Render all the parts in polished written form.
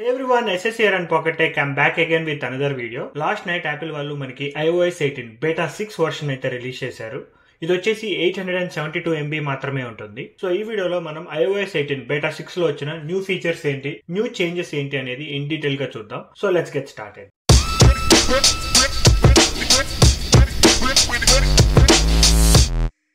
Hey everyone, SS here and Pocket Tech. I'm back again with another video. Last night Apple వాళ్ళు మనకి iOS 18 బేటా 6 version అయితే release చేశారు. ఇది వచ్చేసి 872 MB మాత్రమే ఉంటుంది. సో ఈ వీడియోలో మనం iOS 18 బేటా 6 లో వచ్చిన న్యూ ఫీచర్స్ ఏంటి, న్యూ చేంజెస్ ఏంటి అనేది ఇన్ డీటెయిల్ గా చూద్దాం. So let's get started.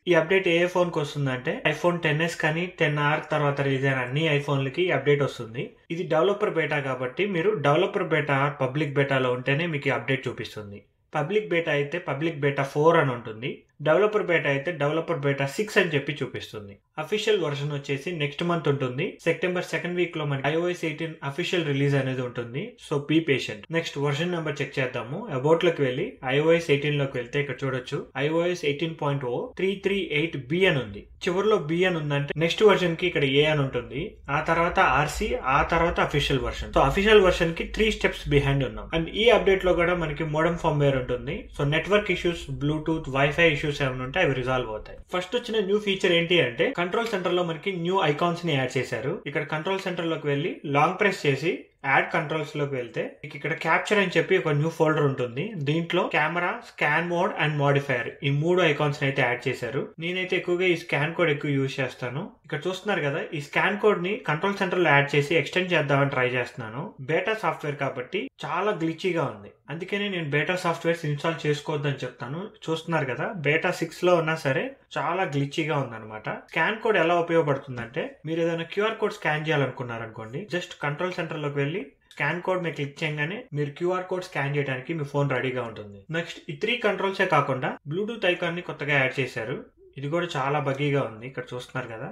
ఈ అప్డేట్ ఏ ఫోన్ కి వస్తుందంటే ఐఫోన్ 10s కానీ 10R తర్వాత రిలీజ్ అయిన అన్ని ఐఫోన్లకి ఈ అప్డేట్ వస్తుంది. ఇది డెవలపర్ బేటా కాబట్టి మీరు డెవలపర్ బేటా పబ్లిక్ బేటాలో ఉంటేనే మీకు ఈ అప్డేట్ చూపిస్తుంది. పబ్లిక్ బేటా అయితే పబ్లిక్ బేటా 4 అని ఉంటుంది. డెవలపర్ బేటా అయితే డెవలపర్ బేటా 6 అని చెప్పి చూపిస్తుంది. అఫీషియల్ వర్షన్ వచ్చేసి నెక్స్ట్ మంత్ ఉంటుంది. సెప్టెంబర్ 2nd వీక్ లో మనకి iOS 18 అఫీషియల్ రిలీజ్ అనేది ఉంటుంది. So be patient. Next version number check చేద్దాము. అబౌట్ లోకి వెళ్ళి iOS 18 లోకి వెళ్తే ఇక్కడ చూడొచ్చు iOS 18.0 338B అని ఉంది. చివరిలో B అని ఉందంటే నెక్స్ట్ వర్షన్ కి ఇక్కడ A అని ఉంటుంది. ఆ తర్వాత RC, ఆ తర్వాత official version. So official version కి 3 స్టెప్స్ బిహైండ్ ఉన్నాం. అండ్ ఈ అప్డేట్ లో కూడా మనకి మోడమ్ ఫర్మ్వేర్ ఉంటుంది. So network issues, Bluetooth, wifi issues ఏమైనా ఉంటే అవి రిజాల్వ్ అవుతాయి. ఫస్ట్ వచ్చిన న్యూ ఫీచర్ ఏంటి అంటే కంట్రోల్ సెంటర్ లో మనకి న్యూ ఐకాన్స్ ని యాడ్ చేశారు. ఇక్కడ కంట్రోల్ సెంటర్ లోకి వెళ్ళి లాంగ్ ప్రెస్ చేసి యాడ్ కంట్రోల్స్ లోకి వెళ్తే ఇక్కడ క్యాప్చర్ అని చెప్పి ఒక న్యూ ఫోల్డర్ ఉంటుంది. దీంట్లో camera, scan mode and modifier ఈ 3 ఐకాన్స్ అయితే యాడ్ చేశారు. నేనైతే ఎక్కువగా ఈ స్కాన్ కోడ్ ఎక్కువ యూజ్ చేస్తాను. ఇక్కడ చూస్తున్నారు కదా, ఈ స్కాన్ కోడ్ ని కంట్రోల్ సెంటర్ లో యాడ్ చేసి ఎక్స్టెండ్ చేద్దామని ట్రై చేస్తున్నాను. బేటా సాఫ్ట్వేర్ కాబట్టి చాలా గ్లిచీగా ఉంది. అందుకనే నేను బేటా సాఫ్ట్వేర్స్ ఇన్స్టాల్ చేసుకోవద్దని చెప్తాను. చూస్తున్నారు కదా, బేటా 6 లో ఉన్నా సరే చాలా గ్లిచీగా ఉందన్నమాట. స్కాన్ కోడ్ ఎలా ఉపయోగపడుతుందంటే మీరు ఏదైనా క్యూఆర్ కోడ్ స్కాన్ చేయాలనుకున్నారనుకోండి, జస్ట్ కంట్రోల్ సెంటర్ లోకి వెళ్ళి స్కాన్ కోడ్ మీరు క్లిక్ చేయగానే మీరు క్యూఆర్ కోడ్ స్కాన్ చేయడానికి మీ ఫోన్ రెడీగా ఉంటుంది. నెక్స్ట్ ఈ 3 కంట్రోల్సే కాకుండా బ్లూటూత్ ఐకాన్ ని కొత్తగా యాడ్ చేశారు. ఇది కూడా చాలా బగ్గీగా ఉంది. ఇక్కడ చూస్తున్నారు కదా,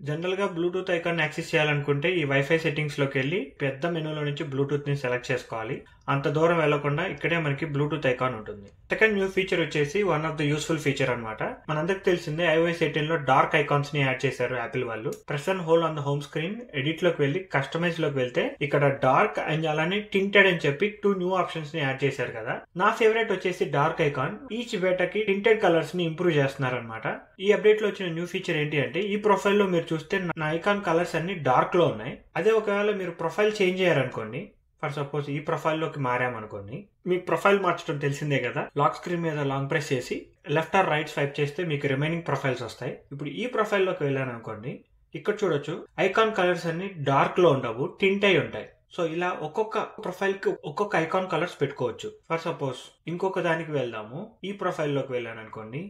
జనరల్ గా బ్లూటూత్ ఐకాన్ యాక్సెస్ చేయాలనుకుంటే ఈ వైఫై సెట్టింగ్స్ లోకి వెళ్ళి పెద్ద మెనూలో నుంచి బ్లూటూత్ ని సెలెక్ట్ చేసుకోవాలి. అంత దూరం వెళ్లకుండా ఇక్కడే మనకి బ్లూటూత్ ఐకాన్ ఉంటుంది. సెకండ్ న్యూ ఫీచర్ వచ్చేసి one of the useful feature అనమాట. మనందరికి తెలిసిందే iOS 18 లో డార్క్ ఐకాన్స్ ని యాడ్ చేశారు యాపిల్ వాళ్ళు. Press and hold on the home screen, edit లోకి వెళ్ళి కస్టమైజ్ లోకి వెళ్తే ఇక్కడ డార్క్ అండ్ అలానే టింటెడ్ అని చెప్పి 2 న్యూ ఆప్షన్స్ ని యాడ్ చేశారు కదా. నా ఫేవరెట్ వచ్చేసి డార్క్ ఐకాన్. ఈచ్ బేటాకి టింటెడ్ కలర్స్ ని ఇంప్రూవ్ చేస్తున్నారు అనమాట. ఈ అప్డేట్ లో వచ్చిన న్యూ ఫీచర్ ఏంటి అంటే ఈ ప్రొఫైల్ లో మీరు చూస్తే నా ఐకాన్ కలర్స్ అన్ని డార్క్ లో ఉన్నాయి. అదే ఒకవేళ మీరు ప్రొఫైల్ చేంజ్ చేయారనుకోండి, ఫర్ సపోజ్ ఈ ప్రొఫైల్ లోకి మారామనుకోండి, మీకు ప్రొఫైల్ మార్చడం తెలిసిందే కదా. లాక్ స్క్రీన్ మీద లాంగ్ ప్రెస్ చేసి లెఫ్ట్ ఆర్ రైట్ స్వైప్ చేస్తే మీకు రిమైనింగ్ ప్రొఫైల్స్ వస్తాయి. ఇప్పుడు ఈ ప్రొఫైల్ లోకి వెళ్ళాను అనుకోండి, ఇక్కడ చూడొచ్చు ఐకాన్ కలర్స్ అన్ని డార్క్ లో ఉండవు, టింట్ అయి ఉంటాయి. సో ఇలా ఒక్కొక్క ప్రొఫైల్ కి ఒక్కొక్క ఐకాన్ కలర్స్ పెట్టుకోవచ్చు. ఫర్ సపోజ్ ఇంకొక దానికి వెళ్దాము. ఈ ప్రొఫైల్ లోకి వెళ్ళాను అనుకోండి,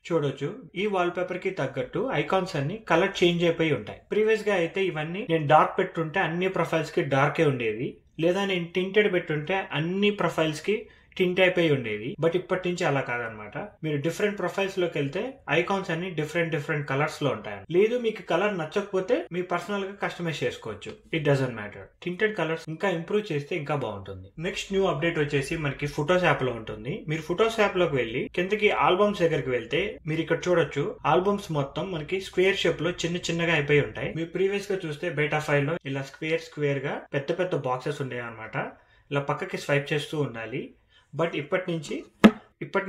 చూడొచ్చు ఈ వాల్ పేపర్ కి తగ్గట్టు ఐకాన్స్ అన్ని కలర్ చేంజ్ అయిపోయి ఉంటాయి. ప్రీవియస్ గా అయితే ఇవన్నీ నేను డార్క్ పెట్టుంటే అన్ని ప్రొఫైల్స్ కి డార్కే ఉండేవి, లేదా నేను టింటెడ్ పెట్టుంటే అన్ని ప్రొఫైల్స్ కి టింట్ అయిపోయి ఉండేవి. బట్ ఇప్పటి నుంచి అలా కాదనమాట. మీరు డిఫరెంట్ ప్రొఫైల్స్ లోకి వెళ్తే ఐకాన్స్ అన్ని డిఫరెంట్ కలర్స్ లో ఉంటాయి. లేదు మీకు కలర్ నచ్చకపోతే మీ పర్సనల్ గా కస్టమైజ్ చేసుకోవచ్చు. It doesn't matter. Tinted colours ఇంకా ఇంప్రూవ్ చేస్తే ఇంకా బాగుంటుంది. నెక్స్ట్ న్యూ అప్డేట్ వచ్చేసి మనకి ఫొటోస్ యాప్ లో ఉంటుంది. మీరు ఫొటోస్ యాప్ లోకి వెళ్ళి కిందకి ఆల్బమ్స్ దగ్గరికి వెళ్తే మీరు ఇక్కడ చూడొచ్చు ఆల్బమ్స్ మొత్తం మనకి స్క్వేర్ షేప్ లో చిన్నగా అయిపోయి ఉంటాయి. మీరు ప్రీవియస్ గా చూస్తే బేటా ఫైల్ లో ఇలా స్క్వేర్ గా పెద్ద బాక్సెస్ ఉండేవి అనమాట. ఇలా పక్కకి స్వైప్ చేస్తూ ఉండాలి. బట్ ఇప్పటి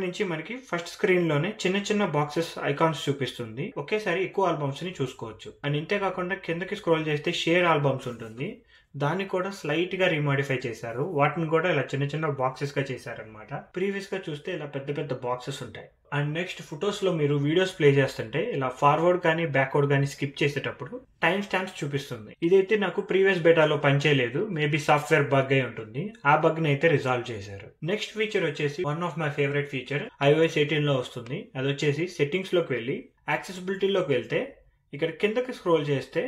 నుంచి మనకి ఫస్ట్ స్క్రీన్ లోనే చిన్న బాక్సెస్ ఐకాన్స్ చూపిస్తుంది. ఒకేసారి ఎక్కువ ఆల్బమ్స్ ని చూసుకోవచ్చు. అండ్ ఇంతే కాకుండా కిందకి స్క్రోల్ చేస్తే షేర్ ఆల్బమ్స్ ఉంటుంది. దాన్ని కూడా స్లైట్ గా రీమోడిఫై చేశారు. వాటిని కూడా ఇలా చిన్న బాక్సెస్ గా చేశారనమాట. ప్రీవియస్ గా చూస్తే ఇలా పెద్ద బాక్సెస్ ఉంటాయి. అండ్ నెక్స్ట్ ఫొటోస్ లో మీరు వీడియోస్ ప్లే చేస్తుంటే ఇలా ఫార్వర్డ్ కానీ బ్యాక్వర్డ్ కానీ స్కిప్ చేసేటప్పుడు టైం స్టాంప్స్ చూపిస్తుంది. ఇదైతే నాకు ప్రీవియస్ బేటాలో పనిచేయలేదు. మేబీ సాఫ్ట్వేర్ బగ్ అయి ఉంటుంది. ఆ బగ్ ని అయితే రిజాల్వ్ చేశారు. నెక్స్ట్ ఫీచర్ వచ్చేసి one of my favourite feature iOS 18 లో వస్తుంది. అది వచ్చేసి సెట్టింగ్స్ లోకి వెళ్ళి యాక్సెసిబిలిటీలోకి వెళ్తే ఇక్కడ కిందకి స్క్రోల్ చేస్తే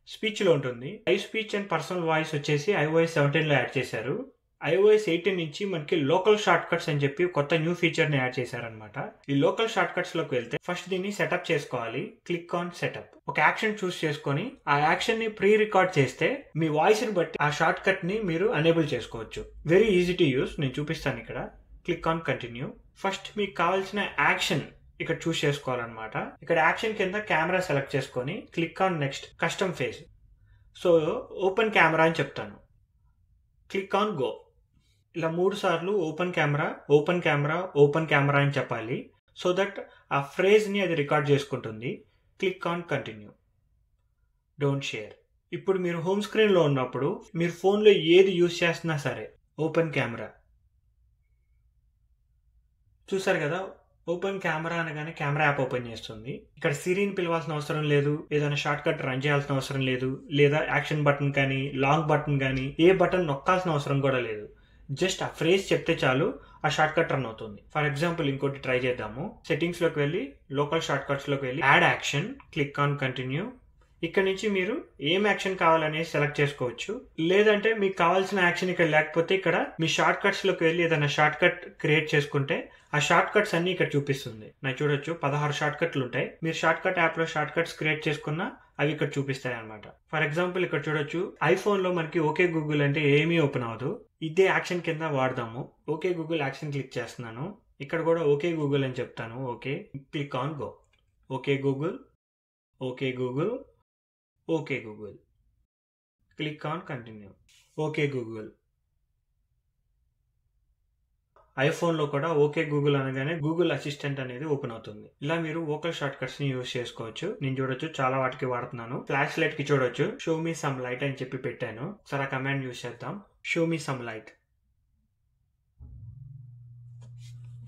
స్పీచ్ లో ఉంటుంది. Live speech and personal voice వచ్చేసి iOS 17 లో యాడ్ చేశారు. iOS 18 నుంచి మనకి లోకల్ షార్ట్ కట్స్ అని చెప్పి కొత్త న్యూ ఫీచర్ ని యాడ్ చేశారనమాట. ఈ లోకల్ షార్ట్ కట్స్ లోకి వెళ్తే ఫస్ట్ దీన్ని సెటప్ చేసుకోవాలి. Click on setup. ఒక యాక్షన్ చూస్ చేసుకొని ఆ యాక్షన్ ని ప్రీ రికార్డ్ చేస్తే మీ వాయిస్ ని బట్టి ఆ షార్ట్ కట్ ని మీరు ఎనేబుల్ చేసుకోవచ్చు. Very easy to use. నేను చూపిస్తాను ఇక్కడ. Click on continue. ఫస్ట్ మీకు కావాల్సిన యాక్షన్ ఇక్కడ చూస్ చేసుకోవాలన్నమాట. ఇక్కడ యాక్షన్ కింద కెమెరా సెలెక్ట్ చేసుకొని click on next custom face. So open camera అని చెప్తాను. Click on go. ఇలా 3 సార్లు ఓపెన్ కెమెరా అని చెప్పాలి. సో దట్ ఆ ఫ్రేజ్ ని అది రికార్డ్ చేసుకుంటుంది. Click on continue. Don't share. ఇప్పుడు మీరు హోమ్ స్క్రీన్లో ఉన్నప్పుడు మీరు ఫోన్లో ఏది యూజ్ చేస్తున్నా సరే ఓపెన్ కెమెరా చూసారు కదా, ఓపెన్ కెమెరా అనగానే కెమెరా యాప్ ఓపెన్ చేస్తుంది. ఇక్కడ సిరీని పిలవాల్సిన అవసరం లేదు, ఏదైనా షార్ట్ కట్ రన్ చేయాల్సిన అవసరం లేదు, లేదా యాక్షన్ బటన్ కానీ లాంగ్ బటన్ కానీ ఏ బటన్ నొక్కాల్సిన అవసరం కూడా లేదు. జస్ట్ ఆ ఫ్రేజ్ చెప్తే చాలు ఆ షార్ట్ కట్ రన్ అవుతుంది. ఫర్ ఎగ్జాంపుల్ ఇంకోటి ట్రై చేద్దాము. సెట్టింగ్స్ లోకి వెళ్ళి లోకల్ షార్ట్ కట్స్ లోకి వెళ్ళి add action, click on continue. ఇక్కడ నుంచి మీరు ఏం యాక్షన్ కావాలనేది సెలెక్ట్ చేసుకోవచ్చు. లేదంటే మీకు కావాల్సిన యాక్షన్ ఇక్కడ లేకపోతే ఇక్కడ మీ షార్ట్ కట్స్ లోకి వెళ్ళి ఏదైనా షార్ట్ కట్ క్రియేట్ చేసుకుంటే ఆ షార్ట్ కట్స్ అన్ని ఇక్కడ చూపిస్తుంది. నాకు చూడొచ్చు 16 షార్ట్ కట్లు ఉంటాయి. మీరు షార్ట్ కట్ యాప్ లో షార్ట్ కట్స్ క్రియేట్ చేసుకున్నా అవి ఇక్కడ చూపిస్తాయి అనమాట. ఫర్ ఎగ్జాంపుల్ ఇక్కడ చూడొచ్చు, ఐఫోన్ లో మనకి ఓకే గూగుల్ అంటే ఏమీ ఓపెన్ అవ్వదు. ఇదే యాక్షన్ కింద వాడదాము. ఓకే గూగుల్ యాక్షన్ క్లిక్ చేస్తున్నాను. ఇక్కడ కూడా ఓకే గూగుల్ అని చెప్తాను. Okay, click on go. Okay Google, okay Google, okay Google, click on continue. Okay Google. ఐఫోన్లో కూడా ఓకే గూగుల్ అనగానే గూగుల్ అసిస్టెంట్ అనేది ఓపెన్ అవుతుంది. ఇలా మీరు వోకల్ షార్ట్ కట్స్ ని యూజ్ చేసుకోవచ్చు. నేను చూడొచ్చు చాలా వాటికి వాడుతున్నాను. ఫ్లాష్ లైట్ కి చూడొచ్చు షో మీ సమ్ లైట్ అని చెప్పి పెట్టాను. సరే ఆ కమాండ్ యూజ్ చేద్దాం. Show me some light.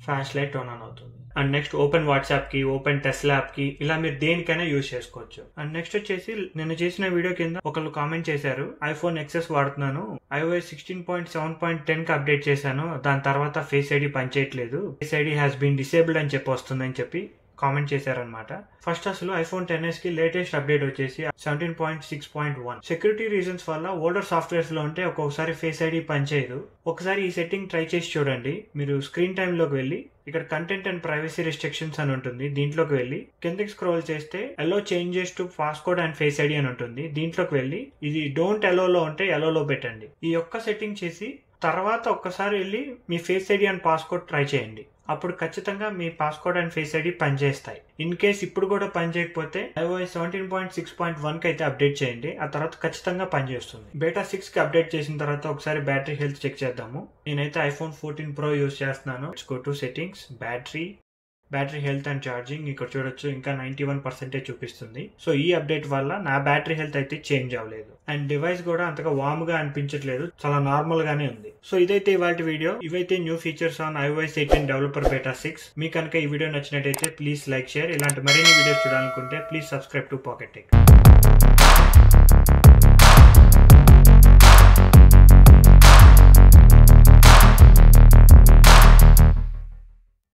Flash light on అవుతుంది. అండ్ నెక్స్ట్ ఓపెన్ వాట్సాప్ కి, ఓపెన్ టెస్లా యాప్ కి, ఇలా మీరు దేనికైనా యూజ్ చేసుకోవచ్చు. అండ్ నెక్స్ట్ వచ్చేసి నేను చేసిన వీడియో కింద ఒకళ్ళు కామెంట్ చేశారు, ఐఫోన్ ఎక్సెస్ వాడుతున్నాను, iOS 16.7.10 కి అప్డేట్ చేశాను, దాని తర్వాత ఫేస్ ఐడి పనిచేయట్లేదు, face ID has been disabled అని చెప్పి వస్తుందని చెప్పి కామెంట్ చేశారనమాట. ఫస్ట్ అసలు ఐఫోన్ 10s కి లేటెస్ట్ అప్డేట్ వచ్చేసి 17.6.1. సెక్యూరిటీ రీజన్స్ వల్ల ఓల్డర్ సాఫ్ట్వేర్స్ లో ఉంటే ఒక్కొక్కసారి ఫేస్ ఐడి పనిచేయదు. ఒకసారి ఈ సెట్టింగ్ ట్రై చేసి చూడండి. మీరు స్క్రీన్ టైమ్ లోకి వెళ్ళి ఇక్కడ కంటెంట్ అండ్ ప్రైవసీ రిస్ట్రిక్షన్స్ అని ఉంటుంది, దీంట్లోకి వెళ్ళి కిందకి స్క్రోల్ చేస్తే allow changes to passcode and face ID అని ఉంటుంది. దీంట్లోకి వెళ్ళి ఇది డోంట్ అలోలో ఉంటే అలోలో పెట్టండి. ఈ ఒక్క సెట్టింగ్ చేసి తర్వాత ఒక్కసారి వెళ్ళి మీ face ID and passcode try చేయండి. అప్పుడు ఖచ్చితంగా మీ పాస్కోడ్ అండ్ ఫేస్ ఐడి పనిచేస్తాయి. ఇన్ కేస్ ఇప్పుడు కూడా పనిచేయకపోతే iOS 17.6.1 కి అయితే అప్డేట్ చేయండి. ఆ తర్వాత ఖచ్చితంగా పనిచేస్తుంది. బేటా 6 కి అప్డేట్ చేసిన తర్వాత ఒకసారి బ్యాటరీ హెల్త్ చెక్ చేద్దాము. నేనైతే ఐఫోన్ 14 Pro యూజ్ చేస్తున్నాను. Go to settings, battery health and charging. ఇక్కడ చూడొచ్చు ఇంకా 91% చూపిస్తుంది. సో ఈ అప్డేట్ వల్ల నా బ్యాటరీ హెల్త్ అయితే చేంజ్ అవ్వలేదు. అండ్ డివైస్ కూడా అంతగా వామ్ గా అనిపించట్లేదు, చాలా నార్మల్ గానే ఉంది. సో ఇదైతే ఇవాళ వీడియో. ఇవైతే new features on iOS 18 developer బేటా 6. మీకు కనుక ఈ వీడియో నచ్చినట్టయితే ప్లీజ్ లైక్, షేర్. ఇలాంటి మరిన్ని వీడియోస్ చూడాలనుకుంటే please subscribe to pocket tech.